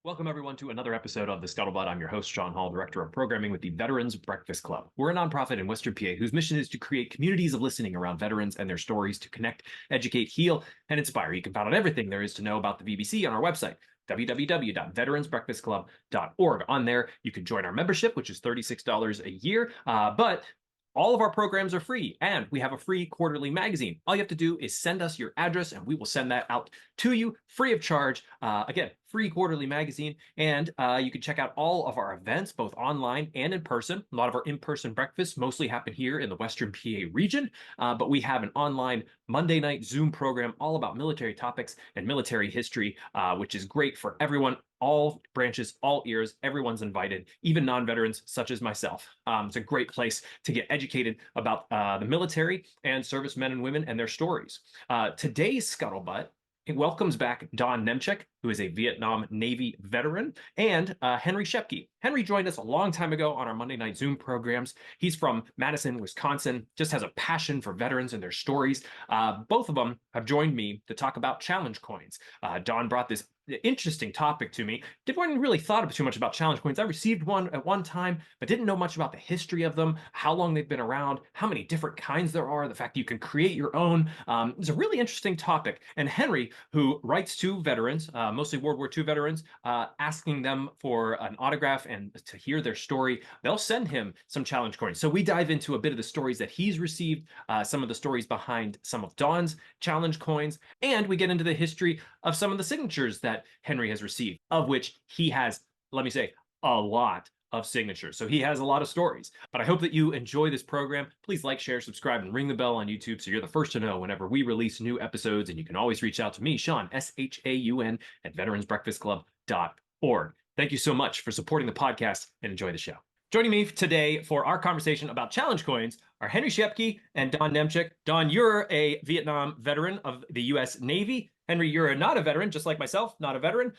Welcome, everyone, to another episode of the Scuttlebutt. I'm your host, Shaun Hall, Director of Programming with the Veterans Breakfast Club. We're a nonprofit in Western PA whose mission is to create communities of listening around veterans and their stories to connect, educate, heal, and inspire. You can find out everything there is to know about the VBC on our website, www.veteransbreakfastclub.org. On there, you can join our membership, which is $36 a year. But all of our programs are free, and we have a free quarterly magazine. All you have to do is send us your address, and we will send that out to you free of charge. Again, free quarterly magazine, and you can check out all of our events, both online and in person. A lot of our in-person breakfasts mostly happen here in the Western PA region, but we have an online Monday night Zoom program all about military topics and military history, which is great for everyone. All branches, all ears, everyone's invited, even non-veterans such as myself. It's a great place to get educated about the military and servicemen and women and their stories. Today's Scuttlebutt, it welcomes back Donn Nemchick, who is a Vietnam Navy veteran, and Henry Schoepke. Henry joined us a long time ago on our Monday night Zoom programs. He's from Madison, Wisconsin, just has a passion for veterans and their stories. Both of them have joined me to talk about challenge coins. Donn brought this interesting topic to me. Didn't really thought too much about challenge coins. I received one at one time, but didn't know much about the history of them, how long they've been around, how many different kinds there are, the fact that you can create your own. It's a really interesting topic. And Henry, who writes to veterans, mostly World War II veterans, asking them for an autograph and to hear their story, they'll send him some challenge coins. So we dive into a bit of the stories that he's received, some of the stories behind some of Donn's challenge coins, and we get into the history of some of the signatures that Henry has received, of which he has, let me say, a lot of signatures. So he has a lot of stories. But I hope that you enjoy this program. Please like, share, subscribe, and ring the bell on YouTube so you're the first to know whenever we release new episodes. And you can always reach out to me, Shaun, Shaun, at veteransbreakfastclub.org. Thank you so much for supporting the podcast, and enjoy the show. Joining me today for our conversation about challenge coins are Henry Schoepke and Donn Nemchick. Donn, you're a Vietnam veteran of the U.S. Navy. Henry, you're not a veteran, just like myself, not a veteran.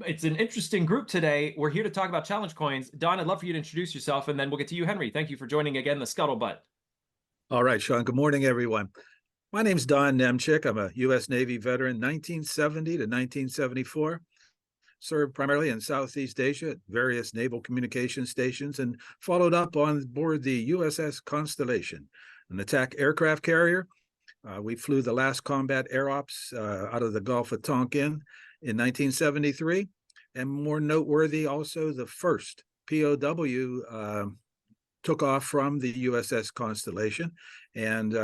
It's an interesting group today. We're here to talk about challenge coins. Donn, I'd love for you to introduce yourself, and then we'll get to you, Henry. Thank you for joining again the Scuttlebutt. All right, Shaun. Good morning, everyone. My name's Donn Nemchick. I'm a U.S. Navy veteran, 1970 to 1974. Served primarily in Southeast Asia at various naval communication stations, and followed up on board the USS Constellation, an attack aircraft carrier. We flew the last combat air ops out of the Gulf of Tonkin in 1973, and more noteworthy, also the first POW took off from the USS Constellation. And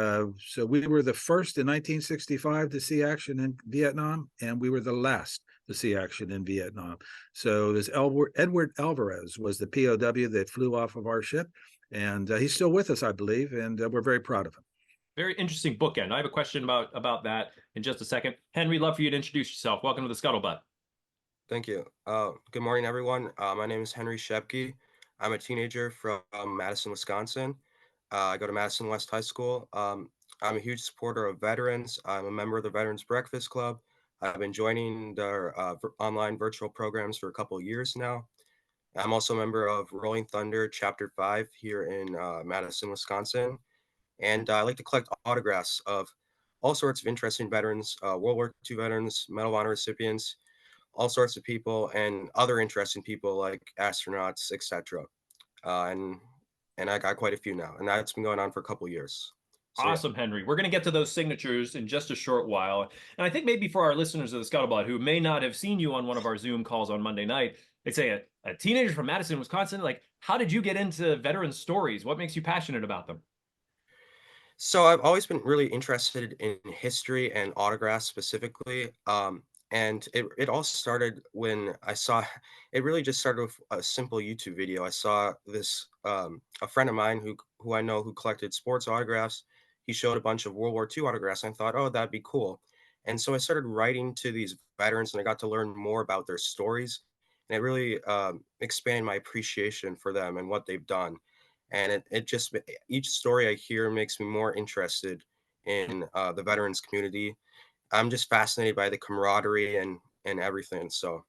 so we were the first in 1965 to see action in Vietnam, and we were the last to see action in Vietnam. So this Edward Alvarez was the POW that flew off of our ship, and he's still with us, I believe, and we're very proud of him. Very interesting bookend. I have a question about that in just a second. Henry, love for you to introduce yourself. Welcome to the Scuttlebutt. Thank you. Good morning, everyone. My name is Henry Schoepke. I'm a teenager from Madison, Wisconsin. I go to Madison West High School. I'm a huge supporter of veterans. I'm a member of the Veterans Breakfast Club. I've been joining their online virtual programs for a couple of years now. I'm also a member of Rolling Thunder Chapter 5 here in Madison, Wisconsin. And I like to collect autographs of all sorts of interesting veterans, World War II veterans, Medal of Honor recipients, all sorts of people, and other interesting people like astronauts, etc. And I got quite a few now, and that's been going on for a couple of years. So, Awesome, yeah. Henry. We're going to get to those signatures in just a short while. And I think maybe for our listeners of the Scuttlebutt who may not have seen you on one of our Zoom calls on Monday night, they'd say a teenager from Madison, Wisconsin, like, how did you get into veteran stories? What makes you passionate about them? So I've always been really interested in history and autographs specifically. And it all started when I saw, it really just started with a simple YouTube video. I saw this, a friend of mine who I know who collected sports autographs. He showed a bunch of World War II autographs. And I thought, oh, that'd be cool. And so I started writing to these veterans, and I got to learn more about their stories. And it really expanded my appreciation for them and what they've done. And it just, each story I hear makes me more interested in the veterans community. I'm just fascinated by the camaraderie and everything. So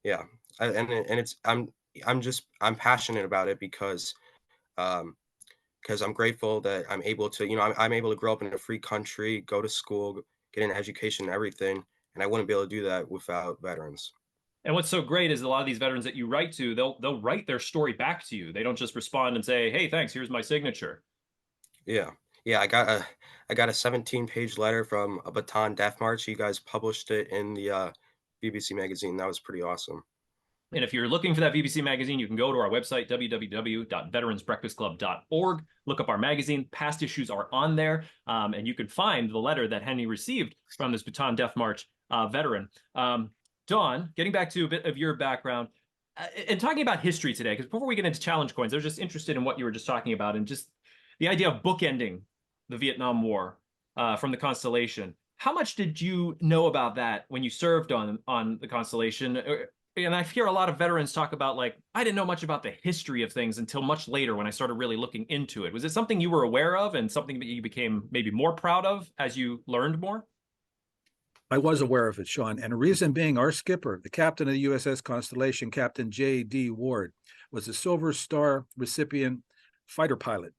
yeah, and it's I'm passionate about it um because I'm grateful that I'm able to, I'm able to grow up in a free country, go to school, get an education and everything, and I wouldn't be able to do that without veterans. And what's so great is a lot of these veterans that you write to, they'll write their story back to you. They don't just respond and say, "Hey, thanks, here's my signature." Yeah. Yeah, I got a 17-page letter from a Bataan Death March. You guys published it in the BBC magazine. That was pretty awesome. And if you're looking for that BBC magazine, you can go to our website, www.veteransbreakfastclub.org, look up our magazine. Past issues are on there, and you can find the letter that Henry received from this Bataan Death March veteran. Donn, getting back to a bit of your background, and talking about history today, because before we get into challenge coins, I was just interested in what you were just talking about and just the idea of bookending the Vietnam War from the Constellation. How much did you know about that when you served on the Constellation? And I hear a lot of veterans talk about, like, I didn't know much about the history of things until much later when I started really looking into it. Was it something you were aware of and something that you became maybe more proud of as you learned more? I was aware of it, Shaun, and the reason being our skipper, the captain of the USS Constellation, Captain J.D. Ward, was a Silver Star recipient fighter pilot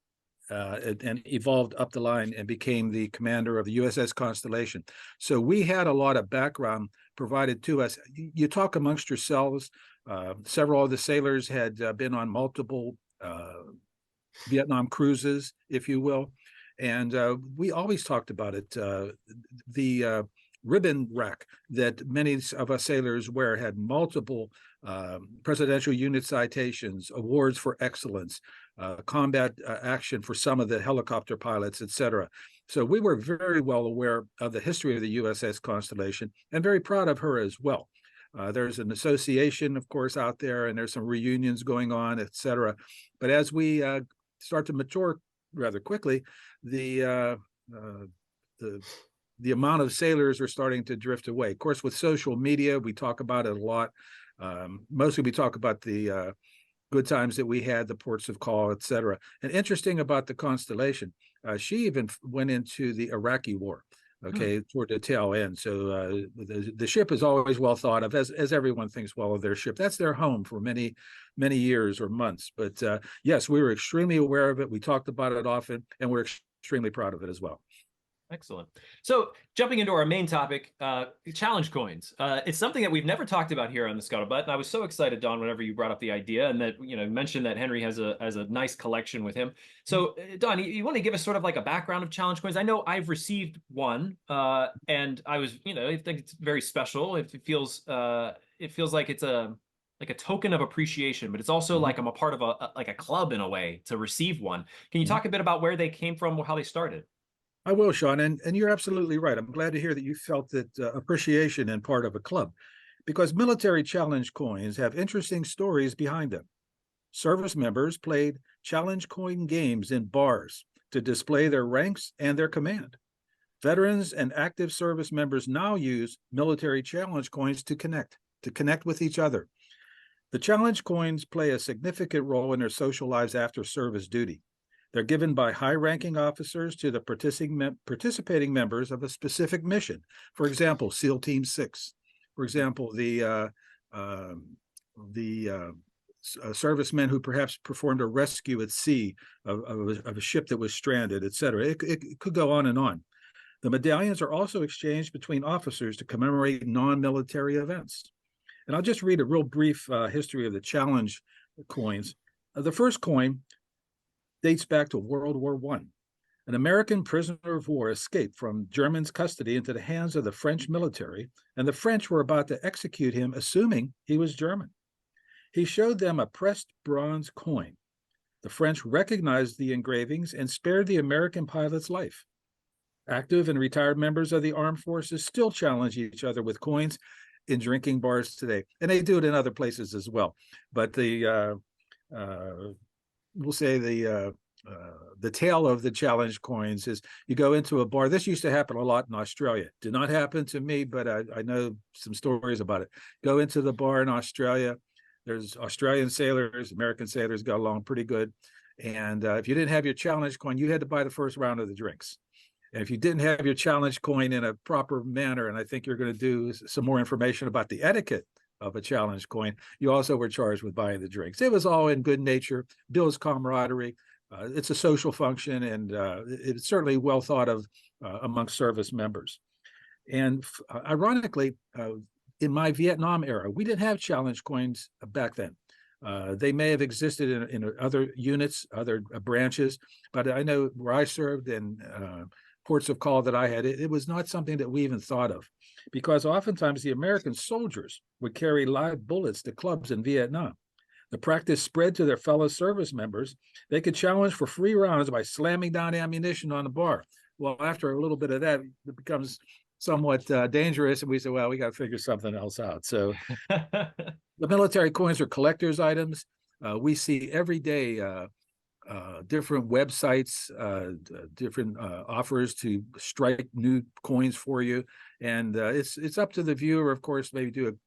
and evolved up the line and became the commander of the USS Constellation. So we had a lot of background provided to us. You talk amongst yourselves. Several of the sailors had been on multiple Vietnam cruises, if you will. And we always talked about it. The ribbon rack that many of us sailors wear had multiple presidential unit citations, awards for excellence, combat action for some of the helicopter pilots, etc. So we were very well aware of the history of the USS Constellation and very proud of her as well. There's an association, of course, out there, and there's some reunions going on, etc. But as we start to mature rather quickly, the amount of sailors are starting to drift away. Of course, with social media, we talk about it a lot. Mostly we talk about the good times that we had, the ports of call, et cetera. And interesting about the Constellation, she even went into the Iraqi war, okay, toward the tail end. So the ship is always well thought of, as everyone thinks well of their ship. That's their home for many, many years or months. But yes, we were extremely aware of it. We talked about it often, and we're extremely proud of it as well. Excellent. So jumping into our main topic, challenge coins. It's something that we've never talked about here on the Scuttlebutt, and I was so excited, Donn, whenever you brought up the idea and that mentioned that Henry has a nice collection with him. So Donn, you want to give us sort of like a background of challenge coins? I know I've received one, and I was I think it's very special. It feels like it's a token of appreciation, but it's also like I'm a part of a club in a way to receive one. Can you talk a bit about where they came from, how they started? I will, Shaun, and you're absolutely right. I'm glad to hear that you felt that appreciation in part of a club, because military challenge coins have interesting stories behind them. Service members played challenge coin games in bars to display their ranks and their command. Veterans and active service members now use military challenge coins to connect with each other. The challenge coins play a significant role in their social lives after service duty. They're given by high-ranking officers to the participating members of a specific mission. For example, SEAL Team 6. For example, the servicemen who perhaps performed a rescue at sea of a ship that was stranded, et cetera. It could go on and on. The medallions are also exchanged between officers to commemorate non-military events. And I'll just read a real brief history of the challenge coins. The first coin dates back to World War I. An American prisoner of war escaped from Germans' custody into the hands of the French military, and the French were about to execute him, assuming he was German. He showed them a pressed bronze coin. The French recognized the engravings and spared the American pilot's life. Active and retired members of the armed forces still challenge each other with coins in drinking bars today, and they do it in other places as well. But we'll say the tale of the challenge coins is you go into a bar. This used to happen a lot in Australia. Did not happen to me, but I know some stories about it. Go into the bar in Australia. There's Australian sailors, American sailors got along pretty good. And if you didn't have your challenge coin, you had to buy the first round of the drinks. And if you didn't have your challenge coin in a proper manner, and I think you're going to do some more information about the etiquette of a challenge coin, you also were charged with buying the drinks. It was all in good nature, builds camaraderie. It's a social function, and it's certainly well thought of amongst service members. And ironically, in my Vietnam era, we didn't have challenge coins back then. They may have existed in other units, other branches, but I know where I served and ports of call that I had, it was not something that we even thought of, because oftentimes the American soldiers would carry live bullets to clubs in Vietnam. The practice spread to their fellow service members. They could challenge for free rounds by slamming down ammunition on the bar. Well, after a little bit of that, it becomes somewhat dangerous, and we said, well, we got to figure something else out. So the military coins are collector's items. We see every day different websites, different offers to strike new coins for you, and it's up to the viewer, of course, maybe do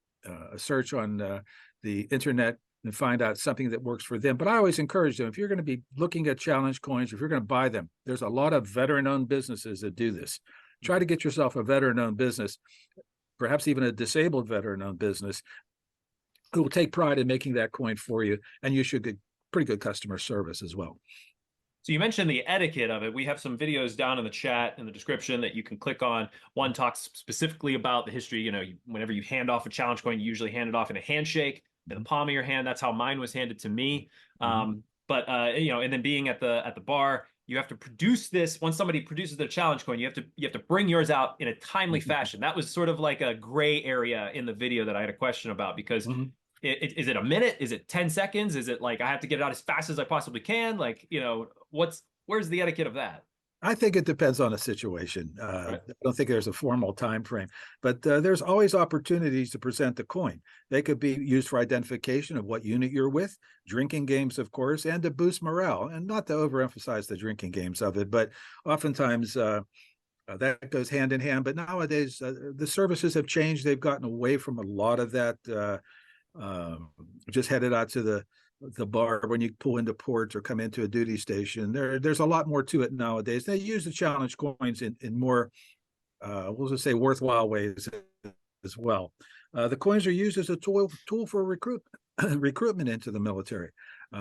a search on the internet and find out something that works for them. But I always encourage them, if you're going to be looking at challenge coins, if you're going to buy them, there's a lot of veteran-owned businesses that do this. Try to get yourself a veteran-owned business, perhaps even a disabled veteran-owned business, who will take pride in making that coin for you, and you should get pretty good customer service as well. So you mentioned the etiquette of it. We have some videos down in the chat in the description that you can click on. One talks specifically about the history. You know, whenever you hand off a challenge coin, you usually hand it off in a handshake, in the palm of your hand. That's how mine was handed to me. But you know, and then being at the bar, you have to produce this. Once somebody produces their challenge coin, you have to bring yours out in a timely fashion. That was sort of like a gray area in the video that I had a question about, because is it a minute? Is it 10 seconds? Is it like I have to get it out as fast as I possibly can? Like, you know, where's the etiquette of that? I think it depends on the situation. Right. I don't think there's a formal time frame, but there's always opportunities to present the coin. They could be used for identification of what unit you're with, drinking games, of course, and to boost morale, and not to overemphasize the drinking games of it, but oftentimes that goes hand in hand. But nowadays, the services have changed. They've gotten away from a lot of that. Just headed out to the bar when you pull into port or come into a duty station. There's a lot more to it nowadays. They use the challenge coins in more, we'll just say, worthwhile ways as well. The coins are used as a tool for recruitment into the military.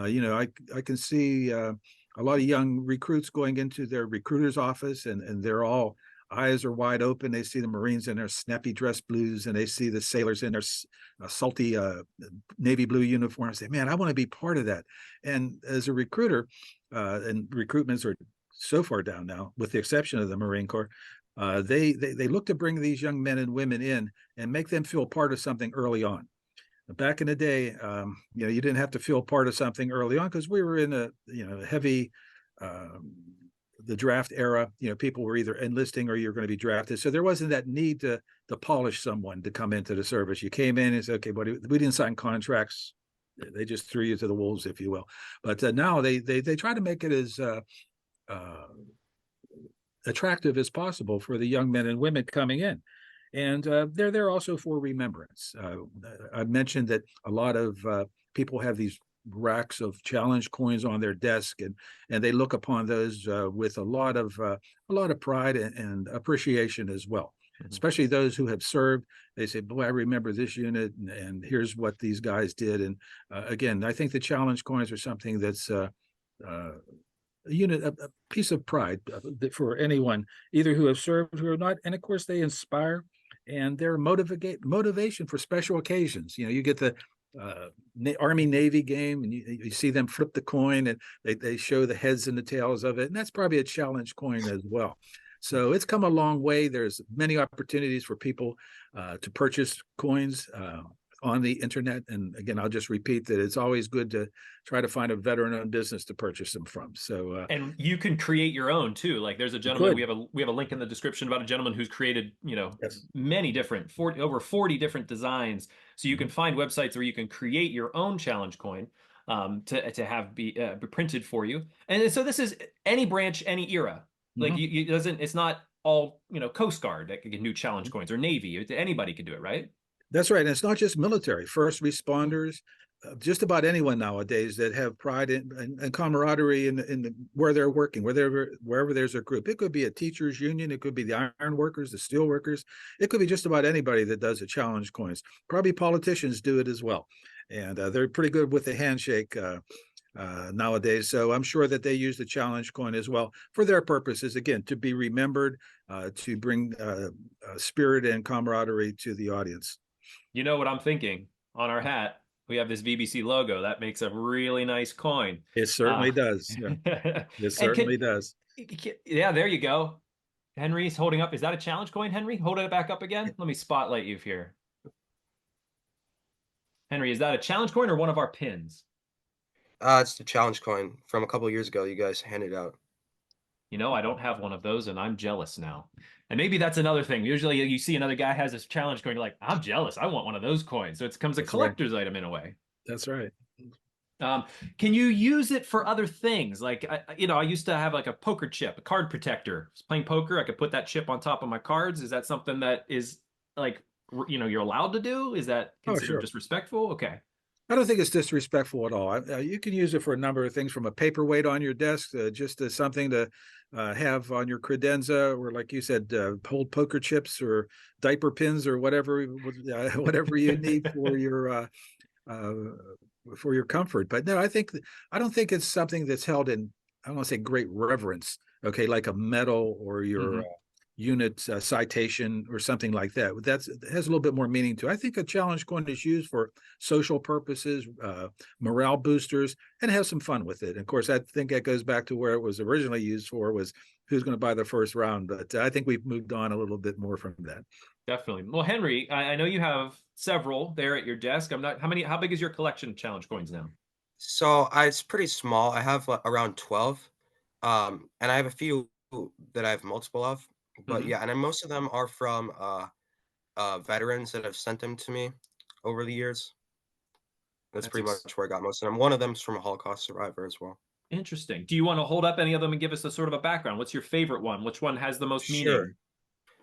You know, I can see a lot of young recruits going into their recruiter's office, and they're all eyes are wide open. They see the Marines in their snappy dress blues, and they see the sailors in their salty navy blue uniforms. Say, man, I want to be part of that. And as a recruiter, and recruitments are so far down now, with the exception of the Marine Corps, they look to bring these young men and women in and make them feel part of something early on. Back in the day, you know, you didn't have to feel part of something early on, because we were in a heavy the draft era. You know, people were either enlisting or you're going to be drafted. So there wasn't that need to polish someone to come into the service. You came in and said, okay, buddy, we didn't sign contracts. They just threw you to the wolves, if you will. But now they try to make it as attractive as possible for the young men and women coming in. And they're there also for remembrance. I mentioned that a lot of people have these racks of challenge coins on their desk, and they look upon those with a lot of pride and appreciation as well. Especially those who have served. They say, boy, I remember this unit, and here's what these guys did. And again, I think the challenge coins are something that's a piece of pride for anyone, either who have served or not. And of course, they inspire, and they're motivation for special occasions. You know, you get the Army Navy game, and you see them flip the coin, and they show the heads and the tails of it, and that's probably a challenge coin as well. So it's come a long way. There's many opportunities for people to purchase coins on the internet. And again, I'll just repeat that it's always good to try to find a veteran-owned business to purchase them from. So and you can create your own too. Like there's a gentleman, we have a link in the description about a gentleman who's created, you know, many different over 40 different designs. So you can find websites where you can create your own challenge coin to have be printed for you. And so this is any branch, any era. Like it's not all, you know, Coast Guard that can do challenge coins, or Navy. Anybody can do it, right? That's right. And it's not just military, first responders, just about anyone nowadays that have pride and camaraderie in where they're working, wherever there's a group. It could be a teachers union. It could be the iron workers, the steel workers. It could be just about anybody that does a challenge coins. Probably politicians do it as well. And they're pretty good with the handshake nowadays. So I'm sure that they use the challenge coin as well for their purposes, again, to be remembered, to bring spirit and camaraderie to the audience. You know what I'm thinking? On our hat, we have this VBC logo. That makes a really nice coin. It Uh, certainly does. Yeah, it and certainly does. yeah, there you go. Henry's holding up. Is that a challenge coin, Henry? Hold it back up again. Let me spotlight you here. Henry, is that a challenge coin or one of our pins? It's the challenge coin from a couple of years ago. You guys handed out. You know, I don't have one of those and I'm jealous now. And maybe that's another thing. Usually you see another guy has this challenge coin, you're like, I'm jealous. I want one of those coins. So it becomes a That's right. collector's item in a way. That's right. Um, can you use it for other things? Like, I used to have like a poker chip, a card protector. I was playing poker. I could put that chip on top of my cards. Is that something that is like, you're allowed to do? Is that Oh, considered sure. disrespectful? Okay. I don't think it's disrespectful at all. You can use it for a number of things, from a paperweight on your desk, just as something to have on your credenza, or like you said, hold poker chips or diaper pins or whatever, whatever you need uh, for your comfort. But no, I don't think it's something that's held in, I don't want to say great reverence. Okay, like a medal or your Mhm. unit citation or something like that. That has a little bit more meaning to it. I think a challenge coin is used for social purposes, morale boosters, and have some fun with it. And of course, I think that goes back to where it was originally used for, was who's going to buy the first round. But I think we've moved on a little bit more from that. Definitely. Well, Henry, I know you have several there at your desk. I'm not, how big is your collection of challenge coins now? So it's pretty small. I have around 12, and I have a few that I have multiple of. But Hmm. yeah, and then most of them are from veterans that have sent them to me over the years. That's That's pretty much where I got most of them. One of them's from a Holocaust survivor as well. interesting. Do you want to hold up any of them and give us a sort of a background? What's your favorite one? Which one has the most Sure. meaning?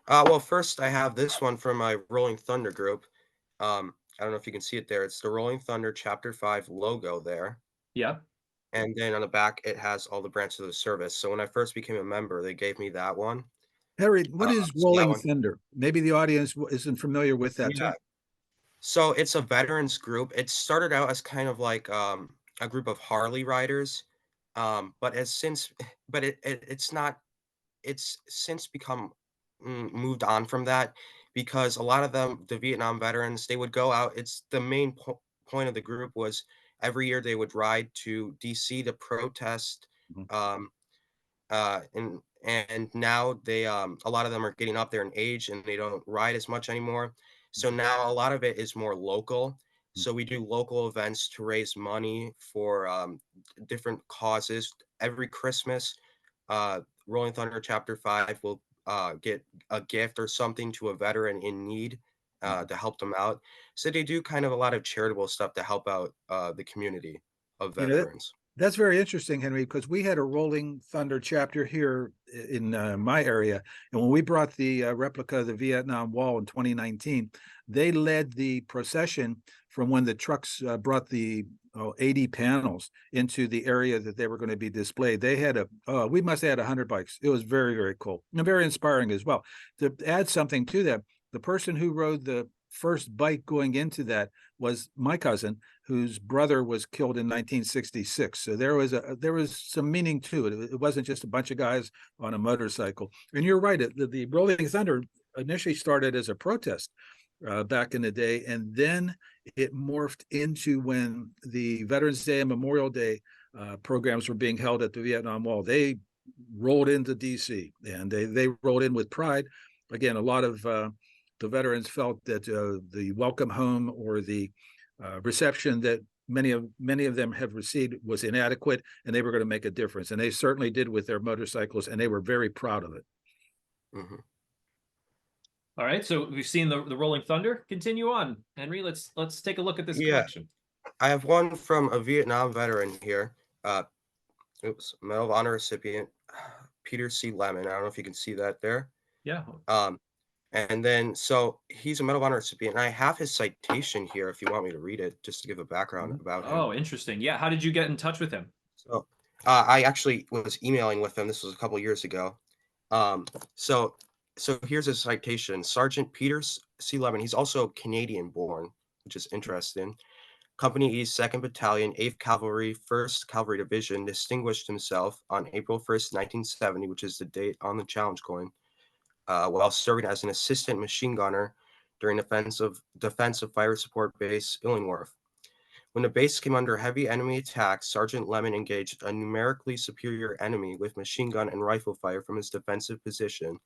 Well, first I have this one from my Rolling Thunder group. I don't know if you can see it there. It's the Rolling Thunder Chapter 5 logo there. Yeah. And then on the back, it has all the branches of the service. So when I first became a member, they gave me that one. Harry, what is So that Rolling one, Thunder? Maybe the audience isn't familiar with that yeah. term. So it's a veterans group. It started out as kind of like a group of Harley riders, but has since, but it's not. It's since become moved on from that because a lot of them, the Vietnam veterans, they would go out. It's the main point of the group was every year they would ride to DC to protest. Mhm. Um, and now they a lot of them are getting up there in age and they don't ride as much anymore. So now a lot of it is more local. So we do local events to raise money for different causes. Every Christmas, Rolling Thunder Chapter 5 will get a gift or something to a veteran in need Mhm. to help them out. So they do kind of a lot of charitable stuff to help out the community of You know, veterans. that's very interesting, Henry, because we had a Rolling Thunder chapter here in my area. And when we brought the replica of the Vietnam Wall in 2019, they led the procession from when the trucks brought the 80 panels into the area that they were going to be displayed. They had we must have had 100 bikes. It was very, very cool and very inspiring as well. To add something to that, the person who rode the first bike going into that was my cousin, whose brother was killed in 1966. So there was some meaning to it. It wasn't just a bunch of guys on a motorcycle. And you're right. The Rolling Thunder initially started as a protest back in the day, and then it morphed into when the Veterans Day and Memorial Day programs were being held at the Vietnam Wall. They rolled into DC, and they rolled in with pride. Again, a lot of the veterans felt that the welcome home or the reception that many of them have received was inadequate, and they were going to make a difference. And they certainly did with their motorcycles, and they were very proud of it. Mhm. All right. So we've seen the Rolling Thunder. Continue on, Henry. Let's take a look at this Yeah, collection. I have one from a Vietnam veteran here. Uh, Medal of Honor recipient, Peter C. Lemon. I don't know if you can see that there. Yeah. Um, and then, so he's a Medal of Honor recipient, and I have his citation here if you want me to read it, just to give a background Mhm. about him. Oh, interesting. Yeah. How did you get in touch with him? So, I actually was emailing with him. This was a couple years ago. Um, so, so here's his citation: Sergeant Peter C. Lemon. He's also Canadian born, which is interesting. Company E's 2nd Battalion, 8th Cavalry, 1st Cavalry Division distinguished himself on April 1st, 1970, which is the date on the challenge coin, while serving as an assistant machine gunner during defensive fire support base Illingworth. When the base came under heavy enemy attack, Sergeant Lemon engaged a numerically superior enemy with machine gun and rifle fire from his defensive position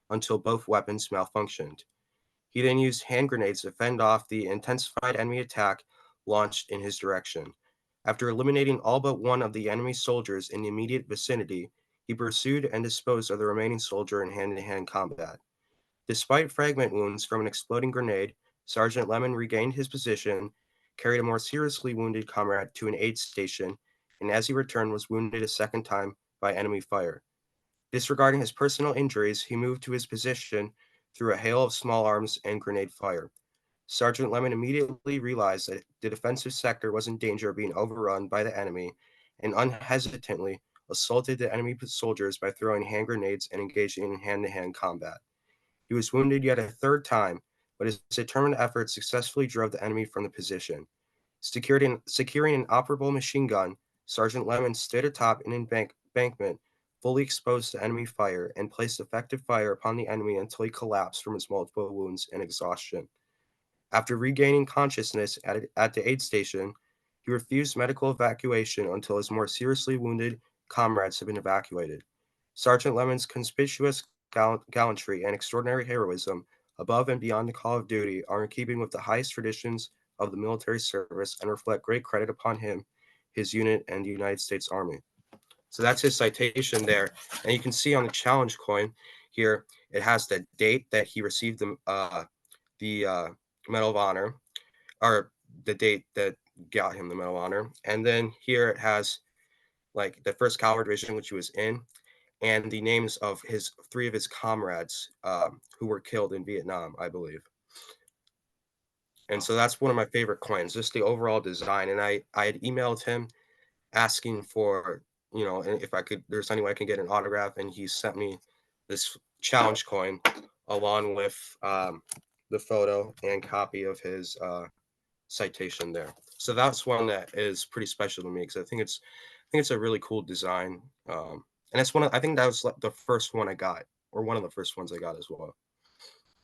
until both weapons malfunctioned. He then used hand grenades to fend off the intensified enemy attack launched in his direction. After eliminating all but one of the enemy soldiers in the immediate vicinity, he pursued and disposed of the remaining soldier in hand-to-hand combat. Despite fragment wounds from an exploding grenade, Sergeant Lemon regained his position, carried a more seriously wounded comrade to an aid station, and as he returned was wounded a second time by enemy fire. Disregarding his personal injuries, he moved to his position through a hail of small arms and grenade fire. Sergeant Lemon immediately realized that the defensive sector was in danger of being overrun by the enemy and unhesitantly assaulted the enemy soldiers by throwing hand grenades and engaging in hand-to-hand combat. He was wounded yet a third time, but his determined efforts successfully drove the enemy from the position. Securing an operable machine gun, Sergeant Lemon stood atop an embankment, fully exposed to enemy fire, and placed effective fire upon the enemy until he collapsed from his multiple wounds and exhaustion. After regaining consciousness at the aid station, he refused medical evacuation until his more seriously wounded comrades had been evacuated. Sergeant Lemon's conspicuous gallantry and extraordinary heroism, above and beyond the call of duty, are in keeping with the highest traditions of the military service and reflect great credit upon him, his unit, and the United States Army. So that's his citation there. And you can see on the challenge coin here, it has the date that he received the Medal of Honor, or the date that got him the Medal of Honor. And then here it has like the 1st Cavalry Division, which he was in, and the names of three of his comrades who were killed in Vietnam, I believe. And so that's one of my favorite coins, just the overall design. And I had emailed him asking for, if there's any way I can get an autograph, and he sent me this challenge coin along with the photo and copy of his citation there. So that's one that is pretty special to me because I think it's a really cool design. And it's I think that was the first one I got, or one of the first ones I got as well.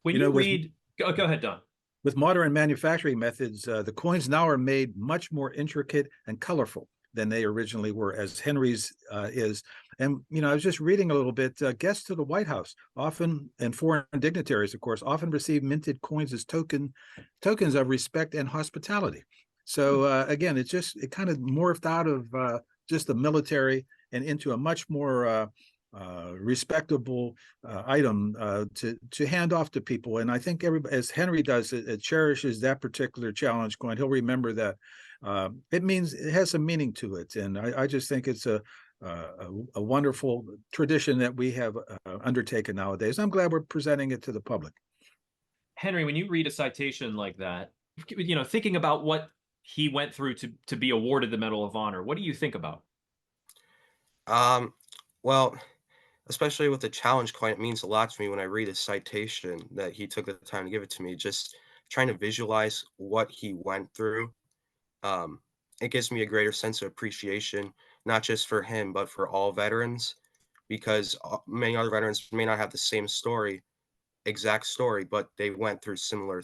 When you read, go ahead, Don. With modern manufacturing methods, the coins now are made much more intricate and colorful than they originally were, as Henry's is. And, I was just reading a little bit, guests to the White House often, and foreign dignitaries, of course, often receive minted coins as tokens of respect and hospitality. So again, it kind of morphed out of just the military and into a much more respectable item to hand off to people. And I think as Henry does, it cherishes that particular challenge coin. He'll remember that it has some meaning to it. And I just think it's a wonderful tradition that we have undertaken nowadays. I'm glad we're presenting it to the public. Henry, when you read a citation like that, thinking about what he went through to be awarded the Medal of Honor, what do you think about? Well, especially with the challenge coin, it means a lot to me when I read a citation that he took the time to give it to me. Just trying to visualize what he went through. It gives me a greater sense of appreciation, not just for him, but for all veterans, because many other veterans may not have the same exact story, but they went through similar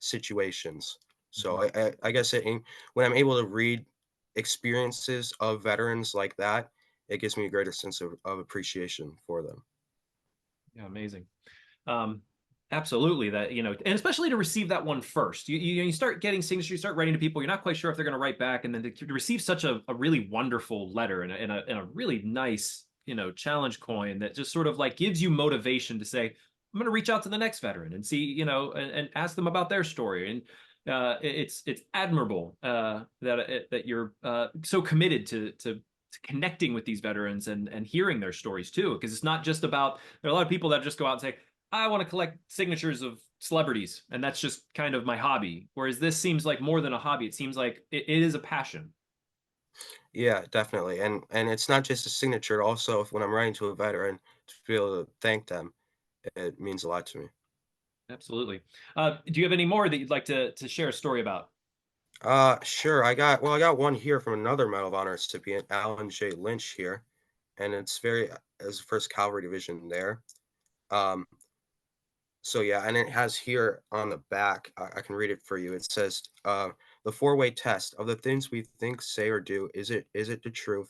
situations. So I guess when I'm able to read experiences of veterans like that, it gives me a greater sense of appreciation for them. Yeah, amazing. Absolutely, that and especially to receive that one first. You start getting signatures, you start writing to people, you're not quite sure if they're going to write back, and then to receive such a really wonderful letter and a really nice challenge coin that just sort of like gives you motivation to say, I'm going to reach out to the next veteran and see and ask them about their story. And it's admirable that you're so committed to connecting with these veterans and hearing their stories too, because it's not just about, there are a lot of people that just go out and say, I want to collect signatures of celebrities, and that's just kind of my hobby. Whereas this seems like more than a hobby. It seems like it is a passion. Yeah, definitely. And it's not just a signature. Also, when I'm writing to a veteran, to be able to thank them, it means a lot to me. Absolutely. Do you have any more that you'd like to share a story about? Sure. I got one here from another Medal of Honor recipient, Alan J. Lynch here, and it's as 1st Cavalry Division there. Um, So yeah, and it has here on the back, I can read it for you. It says, the four-way test of the things we think, say, or do. Is it the truth?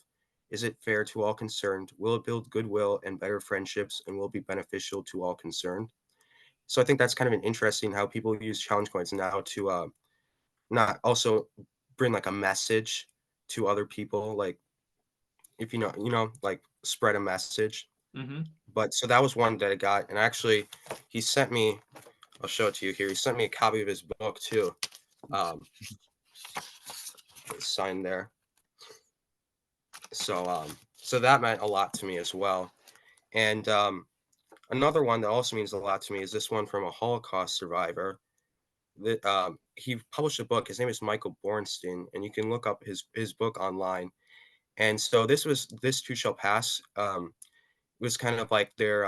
Is it fair to all concerned? Will it build goodwill and better friendships and will be beneficial to all concerned? So I think that's kind of an interesting how people use challenge coins now to not also bring like a message to other people, like if like spread a message. Hmm. But so that was one that I got, and actually, he sent me. I'll show it to you here. He sent me a copy of his book too. Um, it's signed there. So that meant a lot to me as well. And another one that also means a lot to me is this one from a Holocaust survivor. That he published a book. His name is Michael Bornstein, and you can look up his book online. And so this too shall pass. Was kind of like their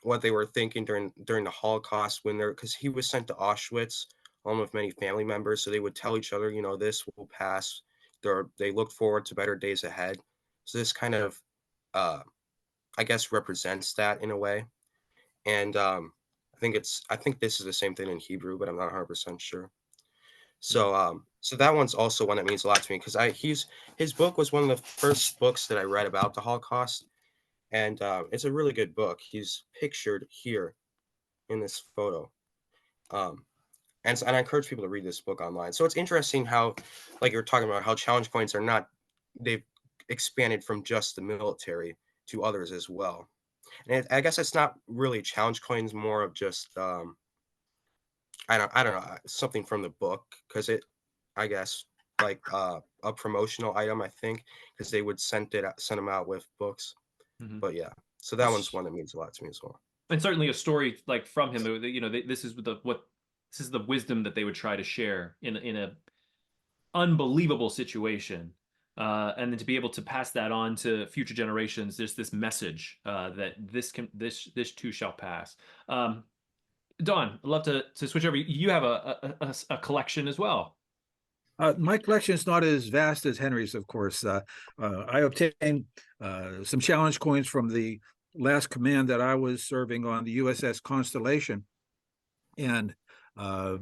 what they were thinking during the Holocaust when they're because he was sent to Auschwitz along with many family members, so they would tell each other, this will pass. They look forward to better days ahead. So this kind of, uh, I guess, represents that in a way. And I think this is the same thing in Hebrew, but I'm not 100% sure. So that one's also one that means a lot to me because his book was one of the first books that I read about the Holocaust, and it's a really good book. He's pictured here in this photo, um, and I encourage people to read this book online. So it's interesting how, like you're talking about, how challenge points are not they've expanded from just the military to others as well. And I guess it's not really challenge coins, more of just I don't know something from the book because it I guess like a promotional item I think because they would send them out with books. Hmm. But yeah, so that one's one that means a lot to me as well. And certainly a story like from him. This is this is the wisdom that they would try to share in a unbelievable situation. And then to be able to pass that on to future generations, there's this message that this too shall pass. Don, I'd love to switch over. You have a collection as well. My collection is not as vast as Henry's, of course. I obtained some challenge coins from the last command that I was serving on, the USS Constellation. And uh,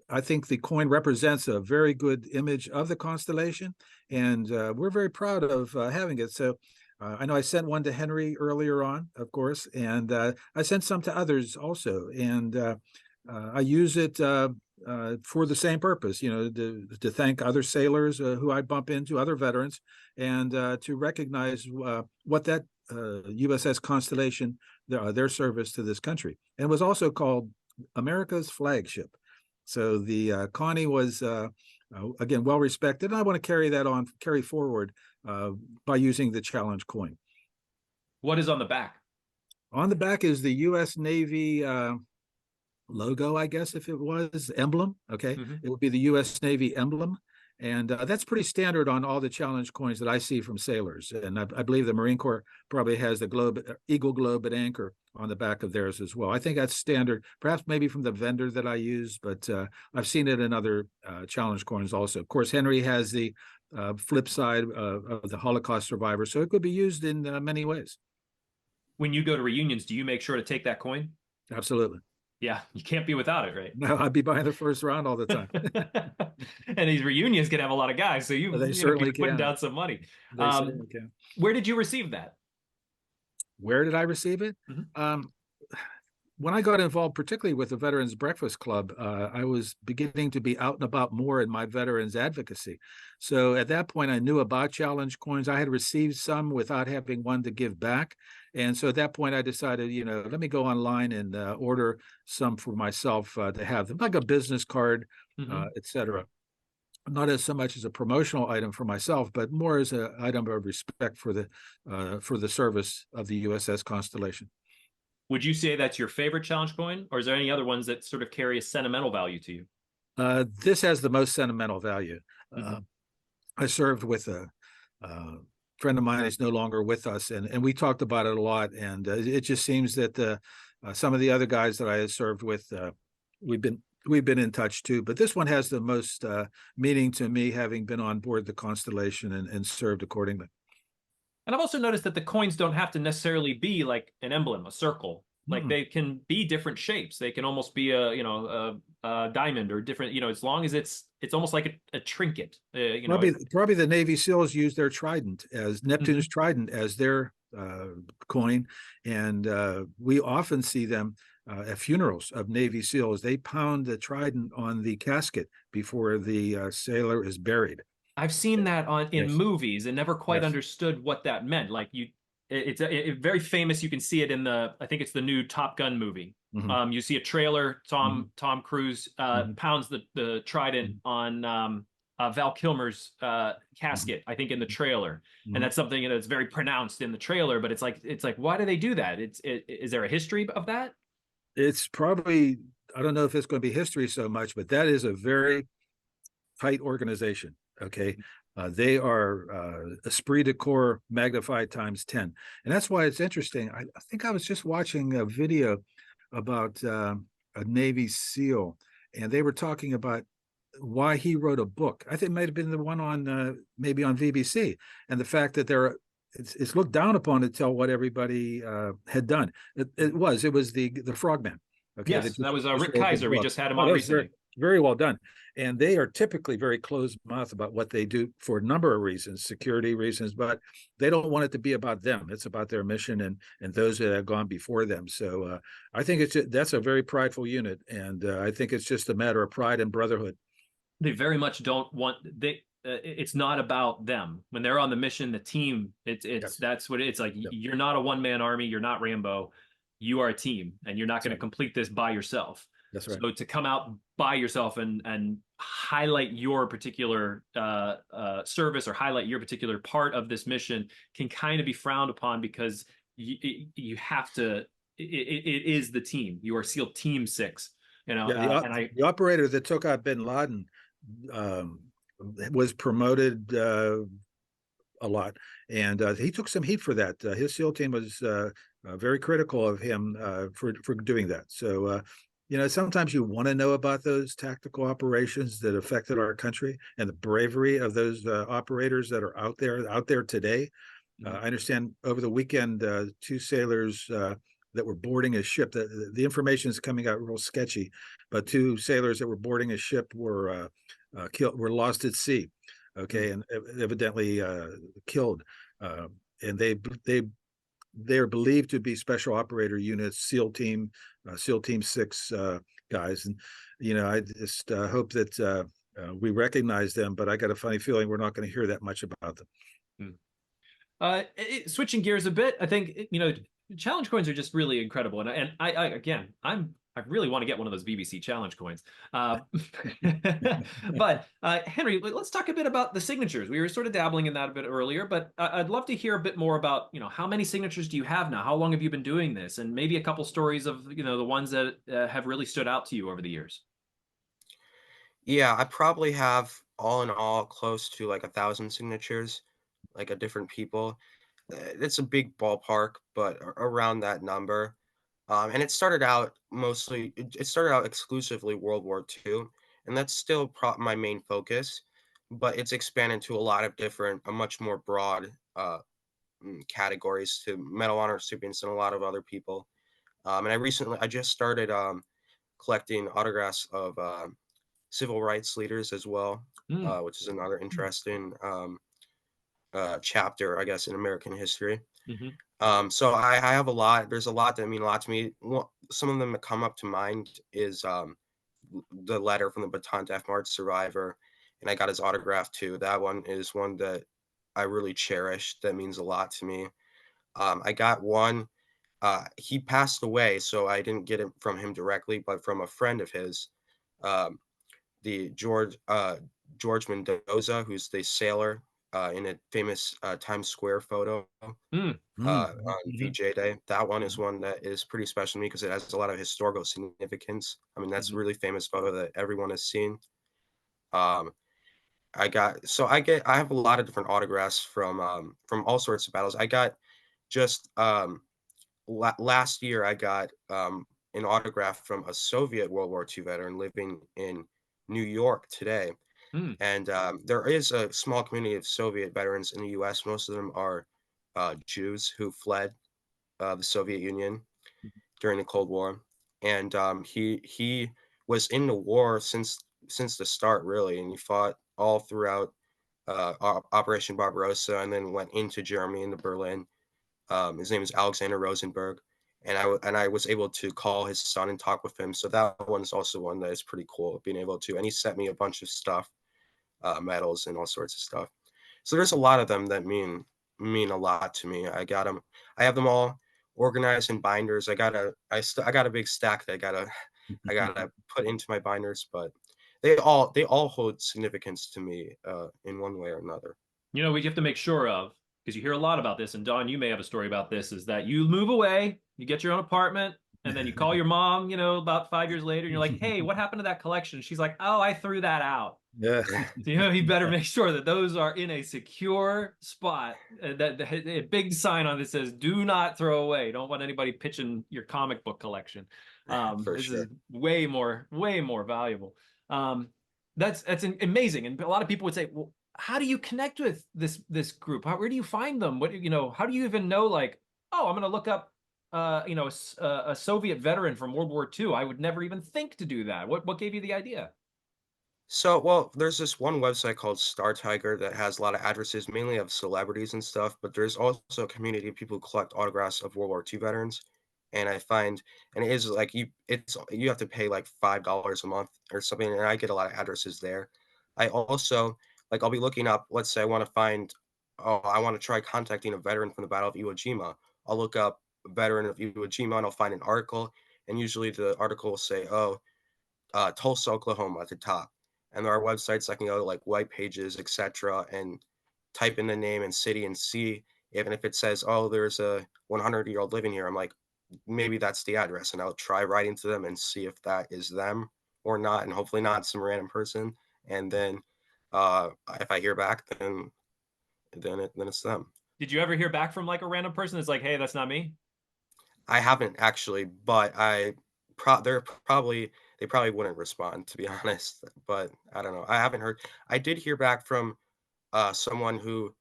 I think the coin represents a very good image of the constellation, and we're very proud of having it. So I know I sent one to Henry earlier on, of course, and I sent some to others also. And I use it for the same purpose, to thank other sailors who I bump into, other veterans, and to recognize what that USS Constellation, their service to this country. And it was also called America's flagship. So the Connie was again well respected, and I want to carry forward by using the challenge coin. What is on the back? On the back is the U.S. Navy logo, I guess, if it was emblem. Okay, Hmm. it would be the U.S. Navy emblem, and that's pretty standard on all the challenge coins that I see from sailors. And I believe the Marine Corps probably has the eagle globe and anchor on the back of theirs as well. I think that's standard, perhaps maybe from the vendor that I use, but I've seen it in other challenge coins also. Of course, Henry has the flip side of the Holocaust survivor, so it could be used in many ways. When you go to reunions, do you make sure to take that coin? Absolutely. Yeah, you can't be without it, right? No, I'd be buying the first round all the time. And these reunions can have a lot of guys, so They you be certainly putting can. down some money. They Um, certainly can. where did you receive that? Where did I receive it? Mhm. When I got involved, particularly with the Veterans Breakfast Club, I was beginning to be out and about more in my veterans advocacy. So at that point, I knew about challenge coins. I had received some without having one to give back. And so at that point, I decided, let me go online and order some for myself to have them, like a business card, Hmm. et cetera. Not as so much as a promotional item for myself, but more as an item of respect for the service of the USS Constellation. Would you say that's your favorite challenge coin, or is there any other ones that sort of carry a sentimental value to you? This has the most sentimental value. Hmm. Uh, I served with a friend of mine is no longer with us, and we talked about it a lot. And it just seems that some of the other guys that I served with, we've been in touch too. But this one has the most meaning to me, having been on board the Constellation and served accordingly. And I've also noticed that the coins don't have to necessarily be like an emblem, a circle. Like Mm. they can be different shapes. They can almost be a diamond or different. As long as it's almost like a trinket. Probably the Navy SEALs use their trident as Neptune's Mhm. trident as their coin, and we often see them at funerals of Navy SEAls. They pound the trident on the casket before the sailor is buried. I've seen that in Yes, movies and never quite yes. understood what that meant. Like it's very famous. You can see it in I think it's the new Top Gun movie. Hmm. You see a trailer. Hmm. Tom Cruise Hmm. pounds the trident on Val Kilmer's Hmm. casket. I think in the trailer, and Hmm. that's something that's very pronounced in the trailer. But it's like why do they do that? Is there a history of that? It's probably, I don't know if it's going to be history so much, but that is a very tight organization. Okay. They are esprit de corps magnified times 10. And that's why it's interesting. I think I was just watching a video about a Navy SEAL, and they were talking about why he wrote a book. I think it might have been the one on maybe on BBC, and the fact that it's looked down upon to tell what everybody had done. It was the Frogman. Okay, that Yes, that was just Rick wrote the Kaiser. We book. just had him Oh, on that was very recently. very well done. And they are typically very closed mouth about what they do for a number of reasons, security reasons, but they don't want it to be about them. It's about their mission and those that have gone before them. So I think that's a very prideful unit, and I think it's just a matter of pride and brotherhood. They very much don't want it's not about them when they're on the mission. The team, it's Yes. that's what it's like. Yep. You're not a one-man army. You're not Rambo. You are a team, and you're not That's going to right. complete this by yourself. That's right. So to come out by yourself and highlight your particular service or highlight your particular part of this mission can kind of be frowned upon because you have to. It is the team. You are SEAL Team Six. Yeah, And I the operator that took out Bin Laden um, was promoted a lot, and he took some heat for that. His SEAL team was very critical of him for doing that. So, sometimes you want to know about those tactical operations that affected our country and the bravery of those operators that are out there today. I understand over the weekend, two sailors that were boarding a ship. The information is coming out real sketchy, but two sailors that were boarding a ship were lost at sea. Okay, and evidently killed. And they're believed to be special operator units, SEAL Team 6 guys. And I just hope that we recognize them. But I got a funny feeling we're not going to hear that much about them. Switching gears a bit, I think challenge coins are just really incredible, and I really want to get one of those BBC challenge coins. But Henry, let's talk a bit about the signatures. We were sort of dabbling in that a bit earlier, but I'd love to hear a bit more about how many signatures do you have now? How long have you been doing this? And maybe a couple stories of the ones that have really stood out to you over the years. Yeah, I probably have all in all close to like 1,000 signatures, like a different people. It's a big ballpark, but around that number. And it started out it started out exclusively World War II, and that's still my main focus, but it's expanded to a lot of different, a much more broad categories to Medal of Honor recipients and a lot of other people. And I just started collecting autographs of civil rights leaders as well, Mm, which is another interesting chapter, I guess, in American history. hmm So I have a lot. There's a lot that mean a lot to me. Some of them that come up to mind is the letter from the Bataan Death March survivor, and I got his autograph too. That one is one that I really cherish. That means a lot to me. I got one. He passed away, so I didn't get it from him directly, but from a friend of his, um, the George Mendoza, who's the sailor in a famous Times Square photo mm, on Mm-hmm. VJ Day. That one is one that is pretty special to me because it has a lot of historical significance. I mean, that's a really famous photo that everyone has seen. Um, I have a lot of different autographs from all sorts of battles. I got just last year I got an autograph from a Soviet World War II veteran living in New York today. mm, And there is a small community of Soviet veterans in the US. Most of them are Jews who fled the Soviet Union. during the Cold War, and he was in the war since the start, really, and he fought all throughout Operation Barbarossa, and then went into Germany, into Berlin. His name is Alexander Rosenberg, and I was able to call his son and talk with him. So that one's also one that is pretty cool, being able to. And he sent me a bunch of stuff, medals and all sorts of stuff. So there's a lot of them that mean a lot to me. I got them. I have them all organized in binders. I got a big stack that I gotta put into my binders, but they all hold significance to me in one way or another. You know, we have to make sure of, because you hear a lot about this, and Don, you may have a story about this, is that you move away, you get your own apartment, and then you call your mom, about 5 years later, and you're like, hey, what happened to that collection? She's like, oh, I threw that out. Yeah. Yeah. So, you better make sure that those are in a secure spot. That a big sign on it says, do not throw away. Don't want anybody pitching your comic book collection. For This is sure. way more valuable. That's amazing. And a lot of people would say, well, how do you connect with this group? Where do you find them? How do you even know, like, oh, I'm going to look up a Soviet veteran from World War II. I would never even think to do that. What gave you the idea? So, well, there's this one website called Star Tiger that has a lot of addresses, mainly of celebrities and stuff, but there's also a community of people who collect autographs of World War II veterans. And I find, and it is like you have to pay like $5 a month or something, and I get a lot of addresses there. I also I'll be looking up, let's say I want to find, oh, I want to try contacting a veteran from the Battle of Iwo Jima. I'll look up veteran of Iwo Jima and I'll find an article, and usually the article will say, oh, Tulsa, Oklahoma at the top. And there are websites I can go to, like White Pages, etc., and type in the name and city and see, even if it says, oh, there's a 100-year-old living here. I'm like, maybe that's the address. And I'll try writing to them and see if that is them or not. And hopefully not some random person. And then if I hear back, then it's them. Did you ever hear back from like a random person that's like, hey, that's not me? I haven't actually, but they probably wouldn't respond, to be honest. But I don't know. I haven't heard. I did hear back from someone who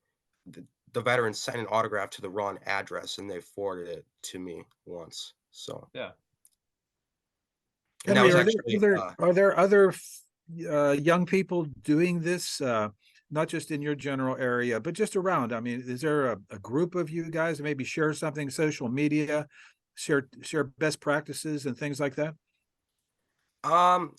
the veteran sent an autograph to the wrong address, and they forwarded it to me once. So, Yeah. and that Henry, was actually are there other young people doing this, not just in your general area, but just around? I mean, is there a group of you guys that maybe share something, social media, share best practices and things like that?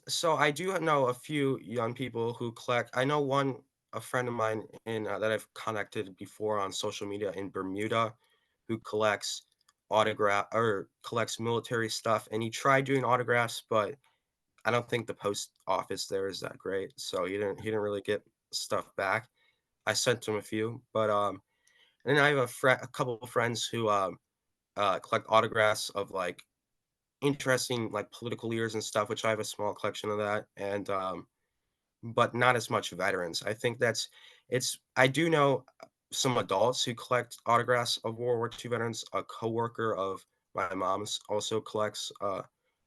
so I do know a few young people who collect. I know a friend of mine in that I've contacted before on social media in Bermuda, who collects military stuff, and he tried doing autographs, but I don't think the post office there is that great, so he didn't really get stuff back. I sent him a few, but and then I have a couple of friends who collect autographs of like interesting like political leaders and stuff, which I have a small collection of that, and but not as much veterans. I think that's it's. I do know some adults who collect autographs of World War II veterans. A coworker of my mom's also collects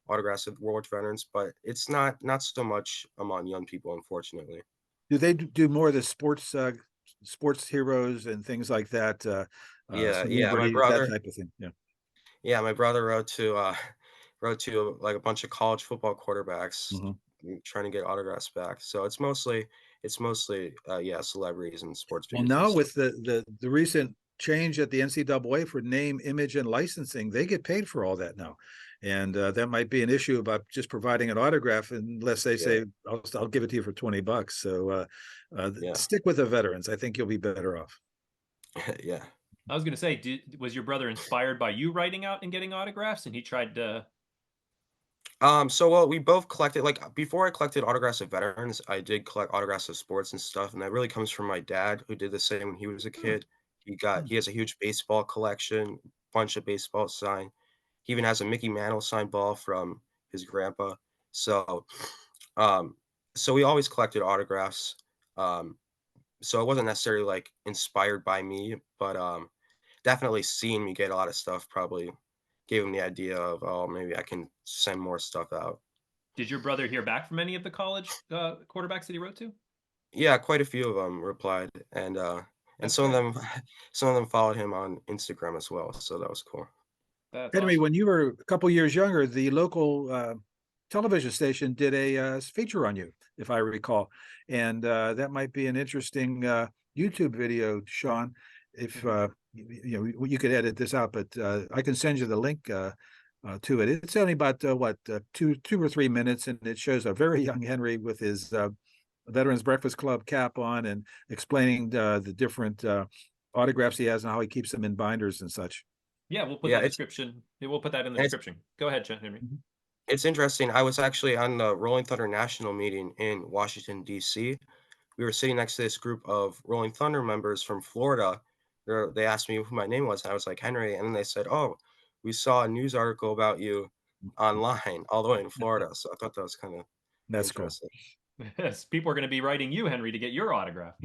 autographs of World War II veterans, but it's not so much among young people, unfortunately. Do they do more of the sports heroes and things like that, Yeah, celebrities, that type of thing? Yeah. my brother wrote to like a bunch of college football quarterbacks Mhm. trying to get autographs back. So it's mostly yeah, celebrities and sports Well, figures and now stuff. with the recent change at the NCAA for name, image, and licensing, they get paid for all that now, and that might be an issue about just providing an autograph unless they Yeah, say, I'll give it to you for $20." So yeah, stick with the veterans. I think you'll be better off. yeah. I was going to say, was your brother inspired by you writing out and getting autographs, and he tried to? So well, we both collected like before I collected autographs of veterans, I did collect autographs of sports and stuff, and that really comes from my dad, who did the same when he was a Hmm, kid. Hmm. He has a huge baseball collection, bunch of baseball signed. He even has a Mickey Mantle signed ball from his grandpa. So, um, so we always collected autographs. Um, so it wasn't necessarily like inspired by me, but definitely seeing me get a lot of stuff probably gave him the idea of, oh, maybe I can send more stuff out. did your brother hear back from any of the college quarterbacks that he wrote to? Yeah, quite a few of them replied, and That's some of great. them some of them followed him on Instagram as well, so that was cool. That's Henry, awesome. when you were a couple years younger, the local television station did a feature on you, if I recall, and that might be an interesting YouTube video, Shaun. If Mhm. you could edit this out, but I can send you the link to it. It's only about two or 3 minutes, and it shows a very young Henry with his Veterans Breakfast Club cap on and explaining the different autographs he has and how he keeps them in binders and such. Yeah, we'll put Yeah, that description. We'll put that in the it's description. Go ahead, Henry. Mhm. it's interesting. I was actually on the Rolling Thunder National meeting in Washington, D.C. We were sitting next to this group of Rolling Thunder members from Florida. They asked me who my name was. And I was like, Henry. And then they said, oh, we saw a news article about you online all the way in Florida. So I thought that was kind of That's cool. interesting. Yes, people are going to be writing you, Henry, to get your autograph.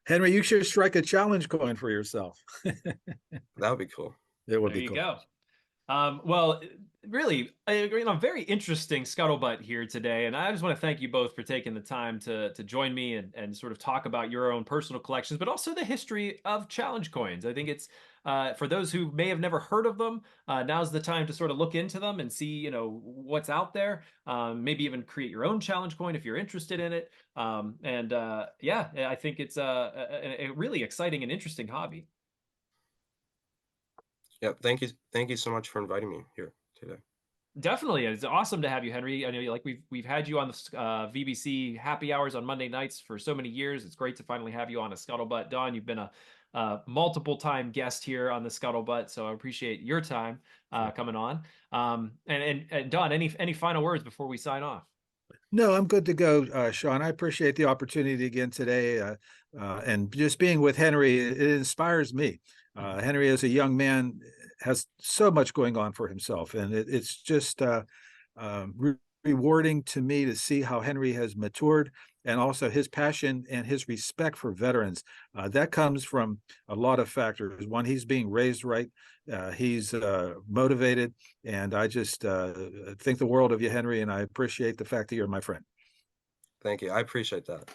Henry, you should strike a challenge coin for yourself. That would be cool. It would There be you cool. go. Well, really, very interesting scuttlebutt here today, and I just want to thank you both for taking the time to join me and sort of talk about your own personal collections, but also the history of challenge coins. I think it's for those who may have never heard of them, now's the time to sort of look into them and see, what's out there. Maybe even create your own challenge coin if you're interested in it. Yeah, I think it's a really exciting and interesting hobby. Yeah. Thank you so much for inviting me here today. Definitely, it's awesome to have you, Henry. I know, like we've had you on the VBC happy hours on Monday nights for so many years. It's great to finally have you on a Scuttlebutt. Donn, you've been a multiple time guest here on the Scuttlebutt, so I appreciate your time Sure. coming on. And Donn, any final words before we sign off? No, I'm good to go, Shaun. I appreciate the opportunity again today, and just being with Henry. It inspires me. Henry, as a young man, has so much going on for himself, and it's just rewarding to me to see how Henry has matured, and also his passion and his respect for veterans. That comes from a lot of factors. One, he's being raised right. He's motivated, and I just think the world of you, Henry, and I appreciate the fact that you're my friend. Thank you. I appreciate that.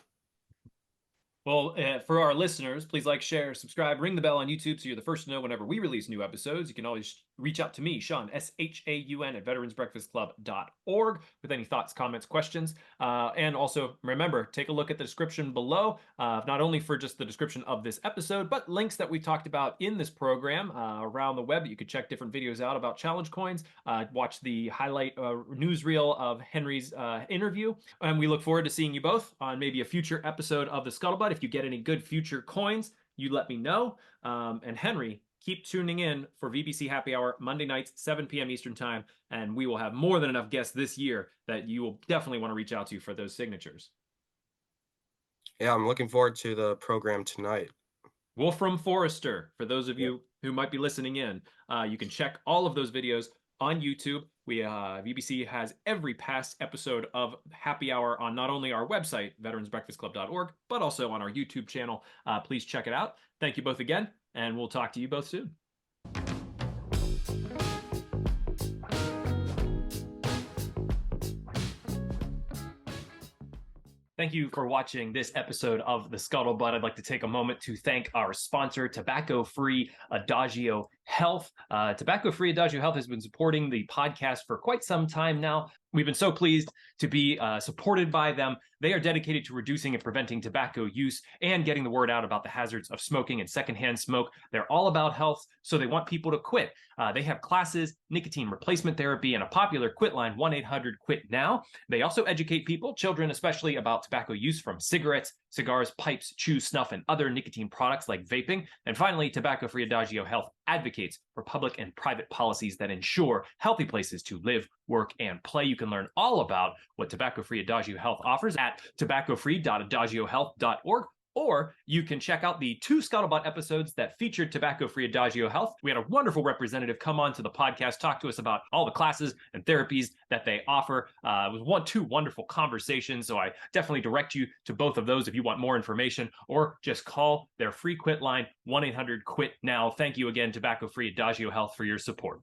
Well, for our listeners, please like, share, subscribe, ring the bell on YouTube so you're the first to know whenever we release new episodes. You can always reach out to me, Shaun, Shaun, at veteransbreakfastclub.org with any thoughts, comments, questions. And also, remember, take a look at the description below, not only for just the description of this episode, but links that we talked about in this program around the web. You could check different videos out about challenge coins, watch the highlight newsreel of Henry's interview. And we look forward to seeing you both on maybe a future episode of the Scuttlebutt. If you get any good future coins, you let me know. And Henry, keep tuning in for VBC Happy Hour Monday nights, 7 p.m. Eastern Time, and we will have more than enough guests this year that you will definitely want to reach out to for those signatures. Yeah, I'm looking forward to the program tonight. Wolfram Forrester, for those of Yeah. you who might be listening in, you can check all of those videos on YouTube. VBC has every past episode of Happy Hour on not only our website, veteransbreakfastclub.org, but also on our YouTube channel. Please check it out. Thank you both again, and we'll talk to you both soon. Thank you for watching this episode of The Scuttlebutt. I'd like to take a moment to thank our sponsor, Tobacco-Free Adagio Health. Tobacco-Free Adagio Health has been supporting the podcast for quite some time now. We've been so pleased to be supported by them. They are dedicated to reducing and preventing tobacco use and getting the word out about the hazards of smoking and secondhand smoke. They're all about health, so they want people to quit. They have classes, nicotine replacement therapy, and a popular quit line, 1-800-QUIT-NOW. They also educate people, children especially, about tobacco use from cigarettes, cigars, pipes, chew, snuff, and other nicotine products like vaping. And finally, Tobacco-Free Adagio Health advocates for public and private policies that ensure healthy places to live, work, and play. You can learn all about what Tobacco-Free Adagio Health offers at tobaccofree.adagiohealth.org. Or you can check out the 2 Scuttlebutt episodes that featured Tobacco-Free Adagio Health. We had a wonderful representative come on to the podcast, talk to us about all the classes and therapies that they offer. It was 2 wonderful conversations, so I definitely direct you to both of those if you want more information, or just call their free quit line, 1-800-QUIT-NOW. Thank you again, Tobacco-Free Adagio Health, for your support.